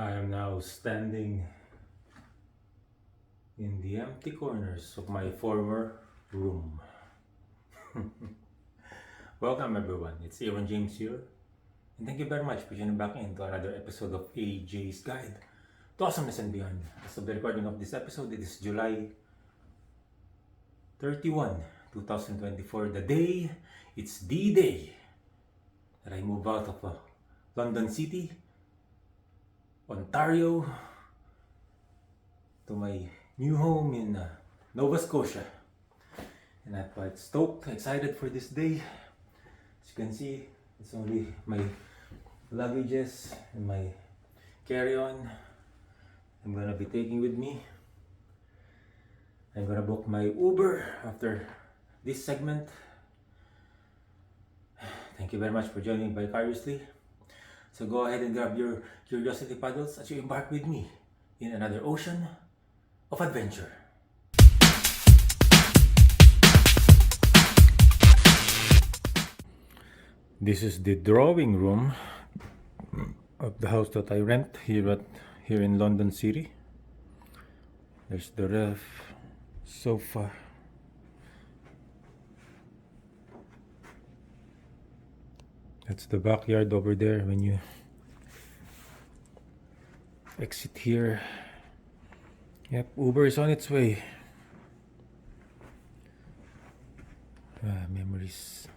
I am now standing in the empty corners of my former room. Welcome everyone, it's Aaron James here, and thank you very much for tuning back into another episode of AJ's Guide to Awesomeness and Beyond. As of the recording of this episode, it is July 31, 2024, the day, it's the day that I move out of London City, Ontario, to my new home in Nova Scotia. And I'm quite stoked, excited for this day. As you can see, it's only my luggages and my carry-on I'm gonna be taking with me. I'm gonna book my Uber after this segment. Thank you very much for joining me vicariously. So go ahead and grab your curiosity paddles as you embark with me in another ocean of adventure. This is the drawing room of the house that I rent here in London City. There's the ref, sofa. That's the backyard over there when you exit here. Yep, Uber is on its way. Memories.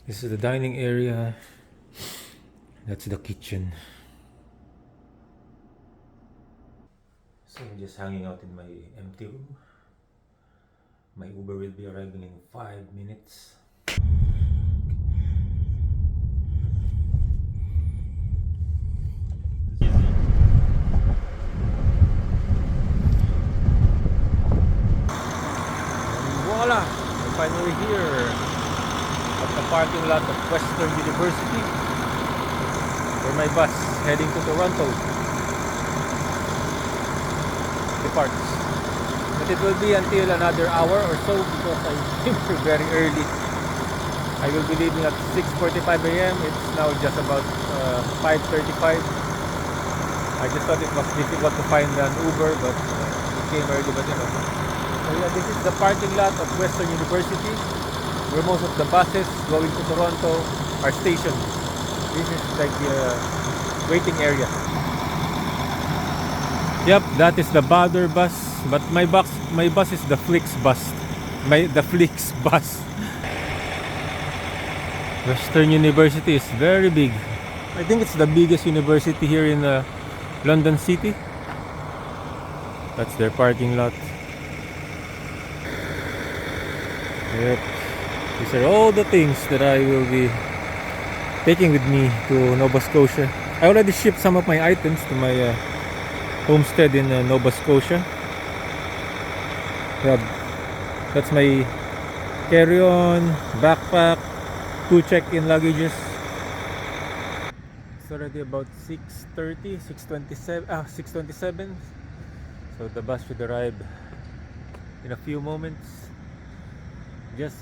This is the dining area. That's the kitchen. So I'm just hanging out in my empty room. My Uber will be arriving in 5 minutes. Voila! We're finally here at the parking lot of Western University, where my bus heading to Toronto departs. But it will be until another hour or so because I came here very early. I will be leaving at 6:45 a.m. It's now just about 5:35. I just thought it was difficult to find an Uber, but it came early, but you know. So yeah, this is the parking lot of Western University, where most of the buses going to Toronto are stationed. This is like the waiting area. Yep, that is the Badder bus, but my bus is the Flix bus. The Flix bus. Western University is very big. I think it's the biggest university here in London City. That's their parking lot. Yep. These are all the things that I will be taking with me to Nova Scotia. I already shipped some of my items to my homestead in Nova Scotia. Yeah, that's my carry-on, backpack, 2 check-in luggages. It's already about 6:30, 6:27. So the bus should arrive in a few moments. Just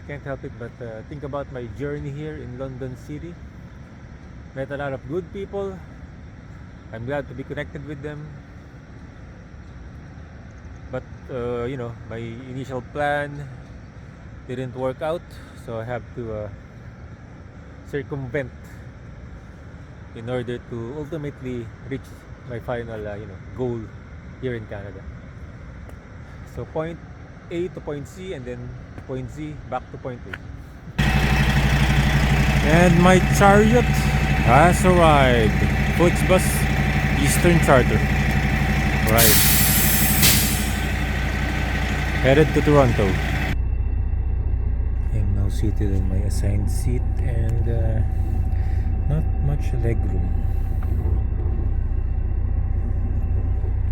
can't help it but think about my journey here in London City. Met a lot of good people. I'm glad to be connected with them. But you know, my initial plan didn't work out, so I have to circumvent in order to ultimately reach my final goal here in Canada. So point A to point C, and then point Z back to point A. And my chariot has arrived. Bus Eastern Charter. Right. Headed to Toronto. I'm now seated in my assigned seat and not much legroom.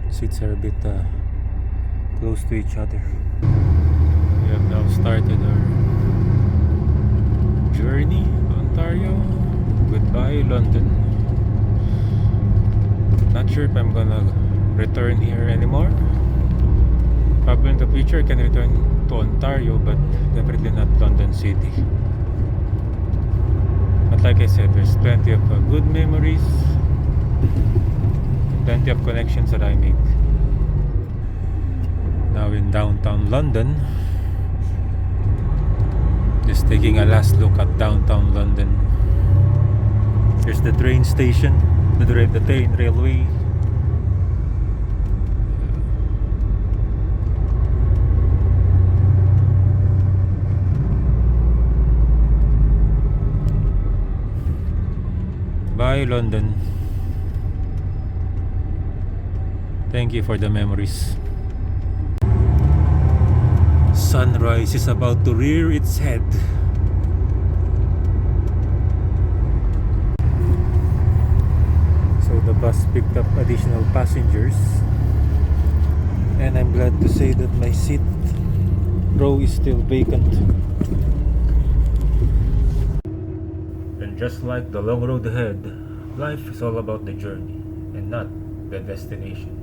Seats are a bit close to each other. We have now started our journey to Ontario. Goodbye, London. Not sure if I'm gonna return here anymore. Probably in the future I can return to Ontario, but definitely not London City. But like I said, there's plenty of good memories connections that I made. Now in downtown London. Just taking a last look at downtown London. Here's the train station, the train railway. Bye, London. Thank you for the memories. Sunrise is about to rear its head. So the bus picked up additional passengers, and I'm glad to say that my seat row is still vacant. And just like the long road ahead, life is all about the journey and not the destination.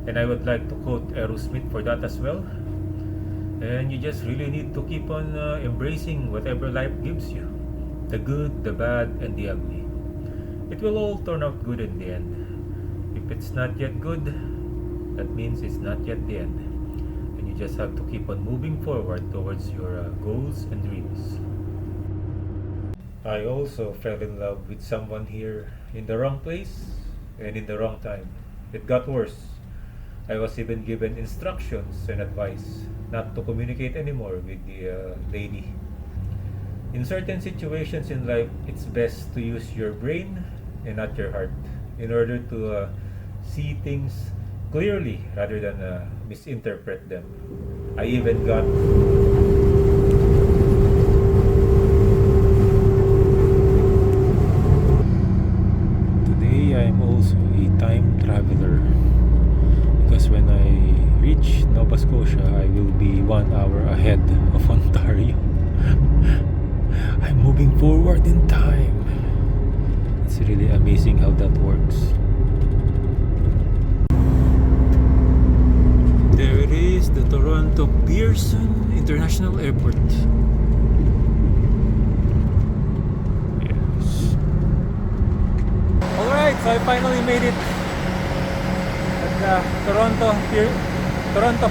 And I would like to quote Aerosmith for that as well. And you just really need to keep on embracing whatever life gives you. The good, the bad, and the ugly. It will all turn out good in the end. If it's not yet good, that means it's not yet the end. And you just have to keep on moving forward towards your goals and dreams. I also fell in love with someone here in the wrong place and in the wrong time. It got worse. I was even given instructions and advice not to communicate anymore with the lady. In certain situations in life, it's best to use your brain and not your heart in order to see things clearly rather than misinterpret them. I even got today I'm also a time traveler, because when I reach Nova Scotia, I will be 1 hour ahead of Ontario. I'm moving forward in time. It's really amazing how that works. There it is, the Toronto Pearson International Airport. Yes. Alright, so I finally made it at Toronto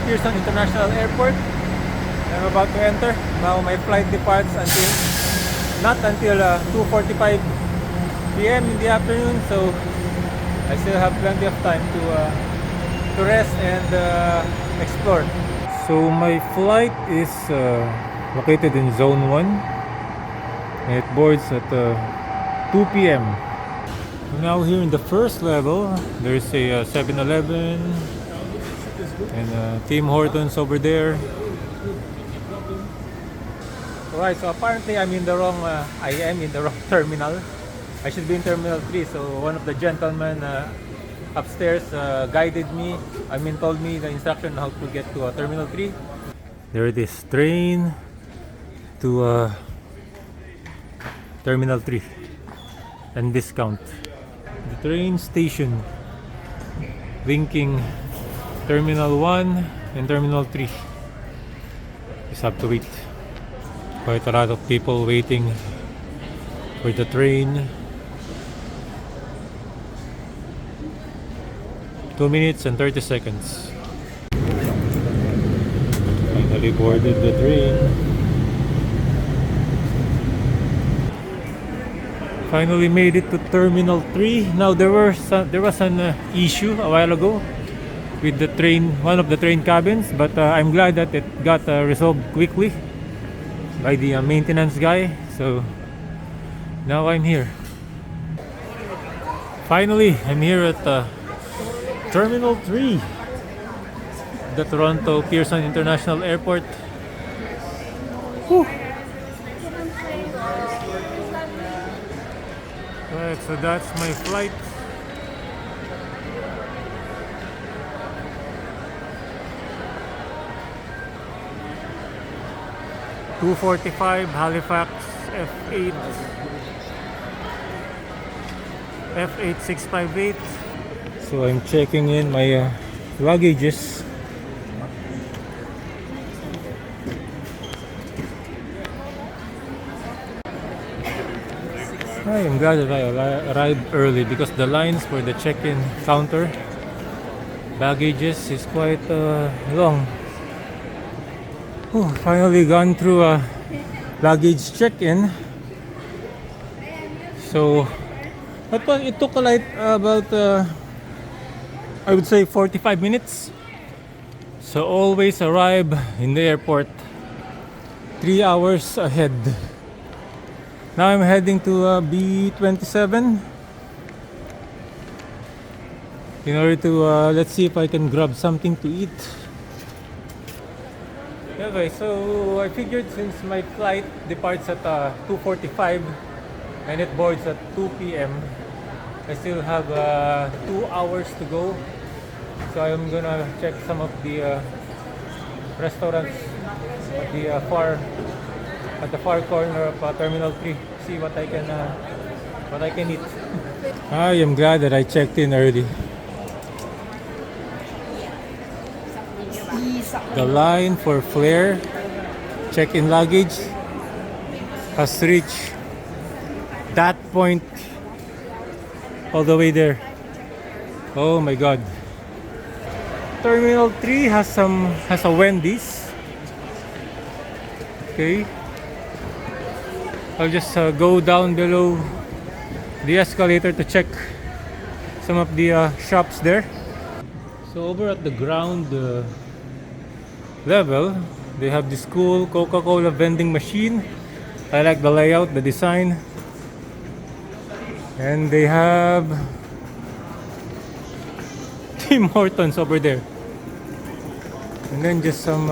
Pearson International Airport. I'm about to enter. Now my flight departs not until 2:45 p.m. in the afternoon, so I still have plenty of time to rest and explore. So my flight is located in Zone 1. And it boards at 2 p.m. Now here in the first level, there's a 7-Eleven and Tim Hortons over there. Alright, so apparently I am in the wrong terminal. I should be in Terminal 3, so one of the gentlemen upstairs guided me. Told me the instruction how to get to Terminal 3. There it is, train to Terminal 3 and discount. The train station linking Terminal 1 and Terminal 3. Just have to wait. Quite a lot of people waiting for the train. 2 minutes and 30 seconds. Finally boarded the train. Finally made it to Terminal 3. Now there was an issue a while ago with the train, one of the train cabins, but I'm glad that it got resolved quickly by the maintenance guy. So now I'm here. Finally, I'm here at Terminal 3, the Toronto Pearson International Airport. Whew. Right, so that's my flight. (2:45) Halifax F8658. So I'm checking in my luggages. I am glad that I arrived early because the lines for the check-in counter baggages is quite long. Finally gone through a luggage check-in. So it took like about I would say 45 minutes. So always arrive in the airport 3 hours ahead. Now I'm heading to B27 in order to let's see if I can grab something to eat. Okay, so I figured since my flight departs at 2:45 and it boards at 2 p.m. I still have 2 hours to go. So I'm gonna check some of the restaurants at the far corner of Terminal 3. See what I can eat. I am glad that I checked in early. The line for Flair check-in luggage has reached that point all the way there. Oh my god. Terminal 3 has a Wendy's. Okay. I'll just go down below the escalator to check some of the shops there. So over at the ground level, they have this cool Coca-Cola vending machine. I like the layout, the design. And they have Tim Hortons over there. And then just some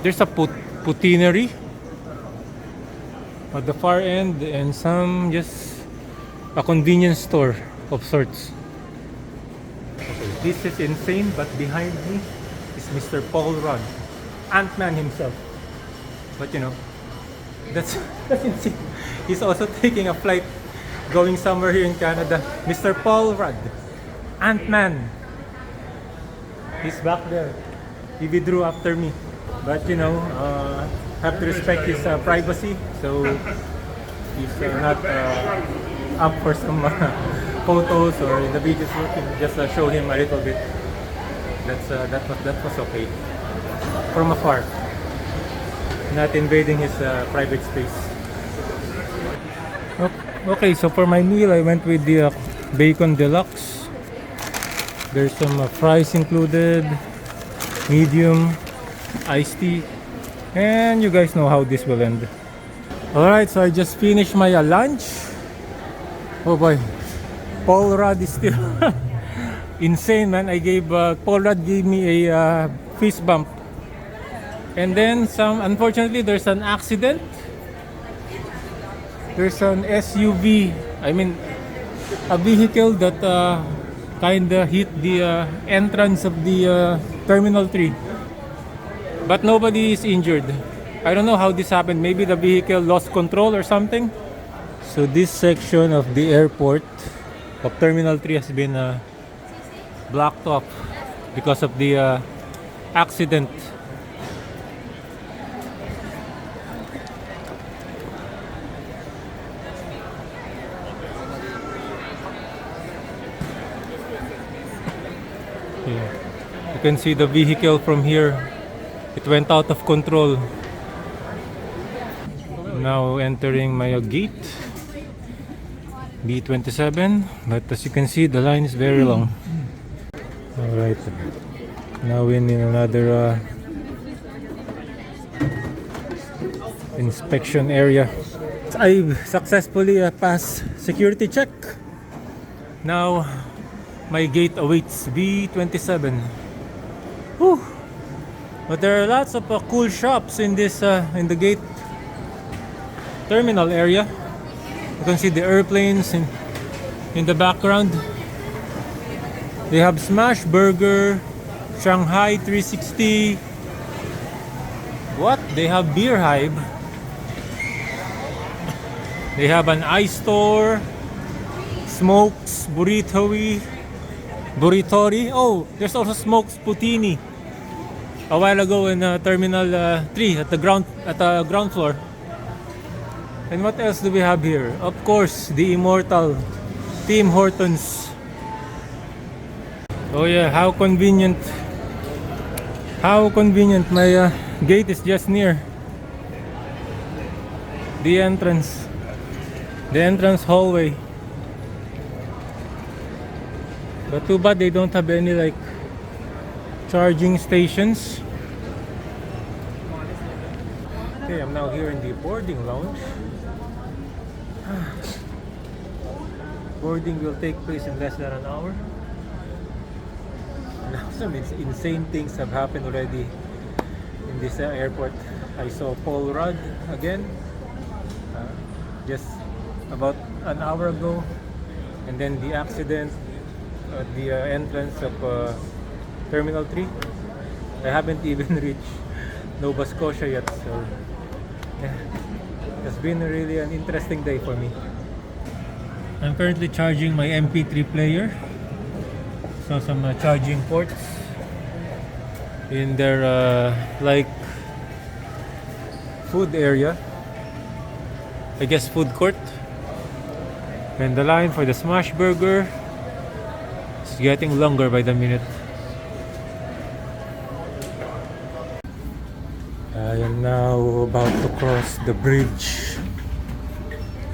there's a poutineery at the far end, and some just a convenience store of sorts. Okay, this is insane, but behind me is Mr. Paul Rudd, Ant-Man himself. But you know, that's insane. He's also taking a flight going somewhere here in Canada. Mr. Paul Rudd, Ant-Man. He's back there. He withdrew after me. But you know, have to respect his privacy. So he's not up for some photos or in the videos. Just show him a little bit. That was okay. From afar. Not invading his private space. Okay, so for my meal, I went with the bacon deluxe. There's some fries included, medium, iced tea, and you guys know how this will end. Alright, so I just finished my lunch. Oh boy, Paul Rudd is still insane, man. Paul Rudd gave me a fist bump. And then unfortunately there's an accident. There's an SUV, I mean a vehicle that kinda hit the entrance of the Terminal 3. But nobody is injured. I don't know how this happened. Maybe the vehicle lost control or something. So this section of the airport of Terminal 3 has been blocked off because of the accident. You can see the vehicle from here. It went out of control. Now entering my gate, B27. But as you can see, the line is very long. Alright, now in another inspection area. I successfully passed security check. Now my gate awaits, B27. Whew. But there are lots of cool shops in this in the gate terminal area. You can see the airplanes in the background. They have Smash Burger, Shanghai 360. What? They have Beer Hive. They have an ice store, Smokes Burritori. Oh, there's also Smokes Poutini. A while ago in Terminal 3 at the ground floor. And what else do we have here? Of course, the immortal Tim Hortons. Oh yeah, how convenient. How convenient. My gate is just near the entrance. The entrance hallway. But too bad they don't have any like charging stations. Okay, I'm now here in the boarding lounge. Boarding will take place in less than an hour. Now some insane things have happened already in this airport. I saw Paul Rudd again just about an hour ago, and then the accident at the entrance of Terminal 3. I haven't even reached Nova Scotia yet, so yeah, it's been really an interesting day for me. I'm currently charging my MP3 player. So some charging ports in their like food area, I guess food court. And the line for the smash burger is getting longer by the minute. I am now about to cross the bridge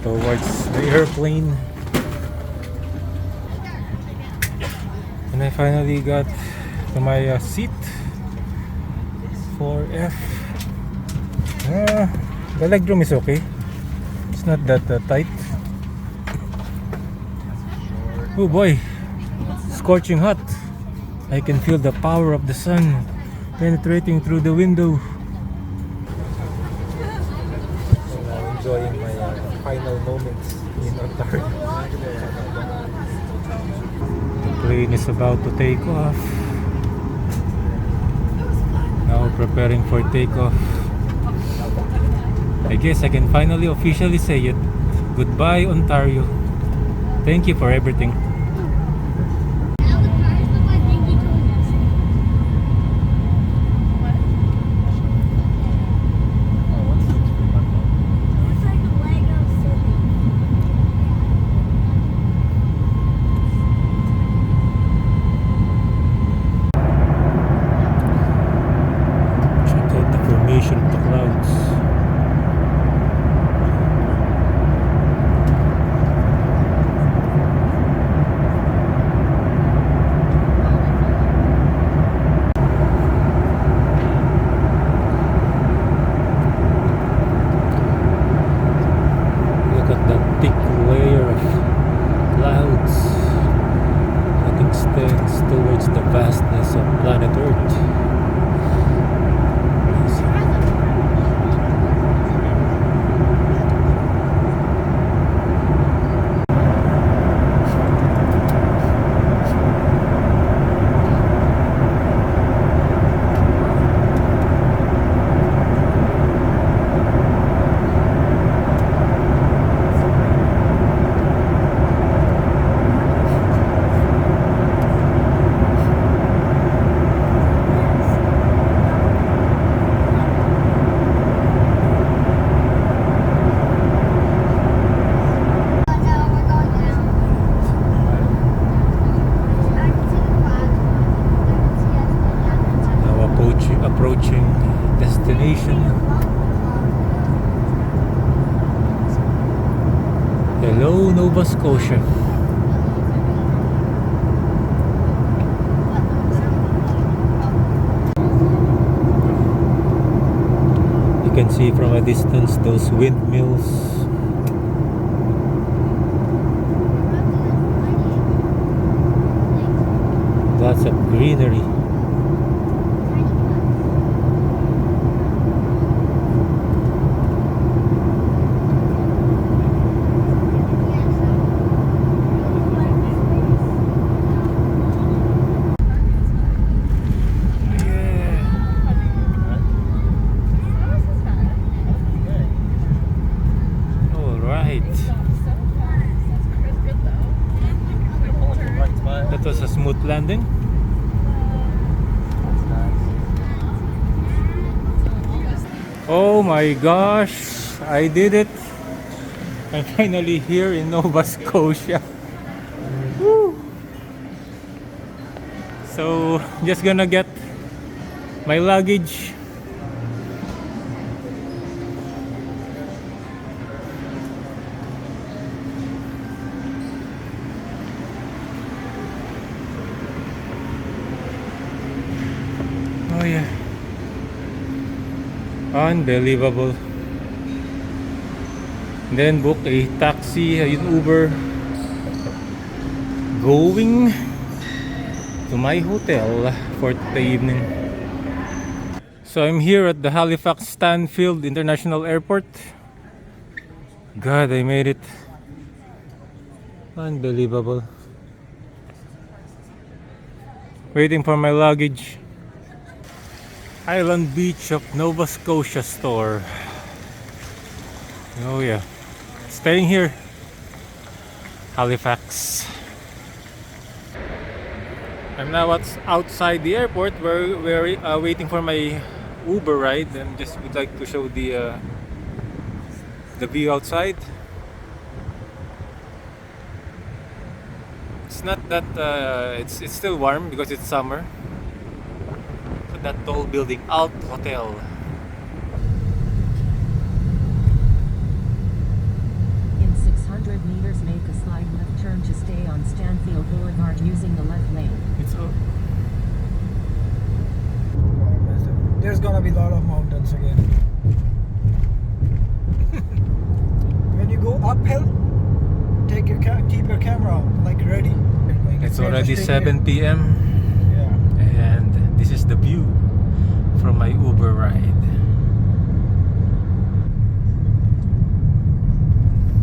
towards the airplane. And I finally got to my seat. 4F. The legroom is okay. It's not that tight. Oh boy, scorching hot. I can feel the power of the sun penetrating through the window. So now enjoying my final moments in Ontario. Plane is about to take off. Now preparing for takeoff. I guess I can finally officially say it. Goodbye, Ontario. Thank you for everything. Of the clouds. Look at that thick layer of clouds that extends towards the vastness of planet Earth. Approaching destination. Hello, Nova Scotia. You can see from a distance those windmills. Lots of greenery. That was a smooth landing. Oh my gosh, I did it. I'm finally here in Nova Scotia. So just gonna get my luggage. Oh yeah. Unbelievable. Then book a taxi, an Uber, going to my hotel for the evening. So I'm here at the Halifax Stanfield International Airport. God, I made it. Unbelievable. Waiting for my luggage. Island Beach of Nova Scotia store. Oh yeah. Staying here. Halifax. I'm now outside the airport where we're waiting for my Uber ride, and just would like to show the view outside. It's not that it's still warm because it's summer. But that tall building, Alt Hotel. In 600 meters, make a slide left turn to stay on Stanfield Boulevard using the left lane. There's gonna be a lot of mountains again. When you go uphill, keep your camera like ready. It's already 7 p.m. Yeah. and this is the view from my Uber ride.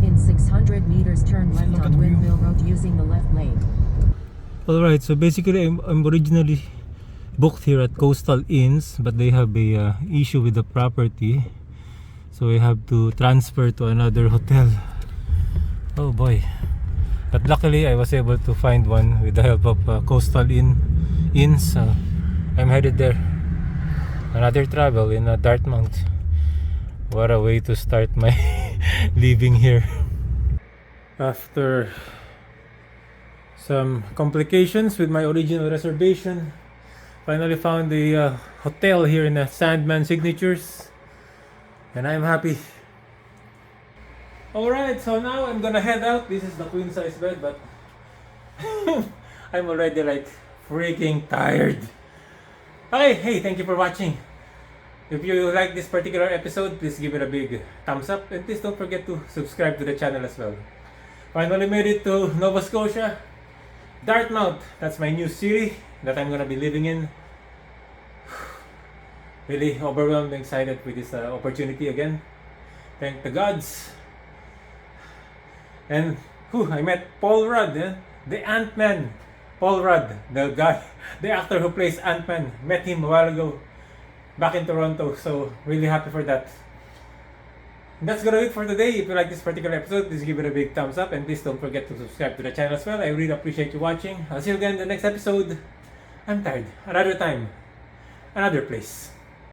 In 600 meters, turn left Look at on the view. Windmill Road using the left lane. Alright, so basically I'm originally booked here at Coastal Inns, but they have a issue with the property, so we have to transfer to another hotel. Oh boy. But luckily I was able to find one with the help of Coastal Inns. I'm headed there. Another travel in Dartmouth. What a way to start my living here. After some complications with my original reservation, finally found the hotel here in Sandman Signatures, and I'm happy. Alright, so now I'm gonna head out. This is the queen size bed, but I'm already like freaking tired. Okay, hey, thank you for watching. If you like this particular episode, please give it a big thumbs up, and please don't forget to subscribe to the channel as well. Finally made it to Nova Scotia, Dartmouth. That's my new city that I'm gonna be living in. Really overwhelmed and excited with this opportunity again. Thank the gods. And I met Paul Rudd, the Ant-Man. Paul Rudd, the guy, the actor who plays Ant-Man. Met him a while ago back in Toronto, so really happy for that. And that's gonna do it for today. If you like this particular episode, please give it a big thumbs up, and please don't forget to subscribe to the channel as well. I really appreciate you watching. I'll see you again in the next episode. I'm tired. Another time, another place.